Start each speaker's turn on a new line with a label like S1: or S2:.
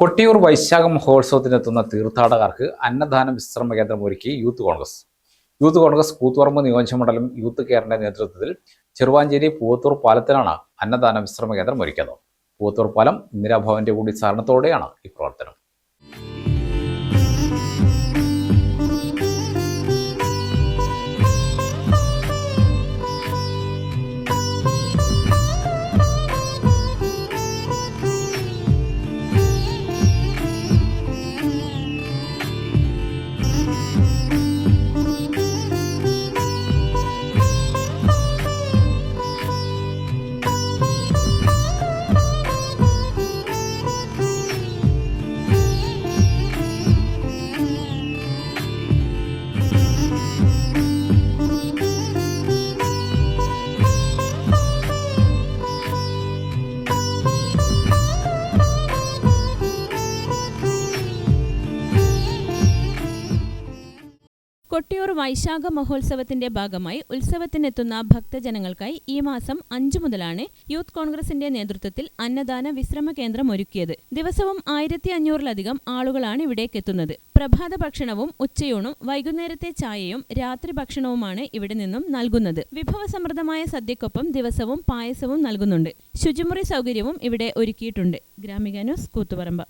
S1: കൊട്ടിയൂർ വൈശാഖ മഹോത്സവത്തിനെത്തുന്ന തീർത്ഥാടകർക്ക് അന്നദാന വിശ്രമ കേന്ദ്രം ഒരുക്കി യൂത്ത് കോൺഗ്രസ് കൂത്തുപറമ്പ് നിയോജകമണ്ഡലം യൂത്ത് കെയറിന്റെ നേതൃത്വത്തിൽ ചെറുവാഞ്ചേരി പൂവത്തൂർ പാലത്തിലാണ് അന്നദാന വിശ്രമ കേന്ദ്രം ഒരുക്കിയത്. പൂവത്തൂർ പാലം ഇന്ദിരാഭവന്റെ കൂടി സഹകരണത്തോടെയാണ് ഈ പ്രവർത്തനം.
S2: കൊട്ടിയൂർ വൈശാഖ മഹോത്സവത്തിന്റെ ഭാഗമായി ഉത്സവത്തിനെത്തുന്ന ഭക്തജനങ്ങൾക്കായി ഈ മാസം 5 മുതലാണ് യൂത്ത് കോൺഗ്രസിന്റെ നേതൃത്വത്തിൽ അന്നദാന വിശ്രമ കേന്ദ്രം ഒരുക്കിയത്. ദിവസവും 1500-ലധികം ആളുകളാണ് ഇവിടേക്കെത്തുന്നത്. പ്രഭാത ഭക്ഷണവും ഉച്ചയൂണും വൈകുന്നേരത്തെ ചായയും രാത്രി ഭക്ഷണവുമാണ് ഇവിടെ നിന്നും നൽകുന്നത്. വിഭവസമൃദ്ധമായ സദ്യക്കൊപ്പം ദിവസവും പായസവും നൽകുന്നുണ്ട്. ശുചിമുറി സൗകര്യവും ഇവിടെ ഒരുക്കിയിട്ടുണ്ട്. ഗ്രാമിക ന്യൂസ്, കൂത്തുപറമ്പ്.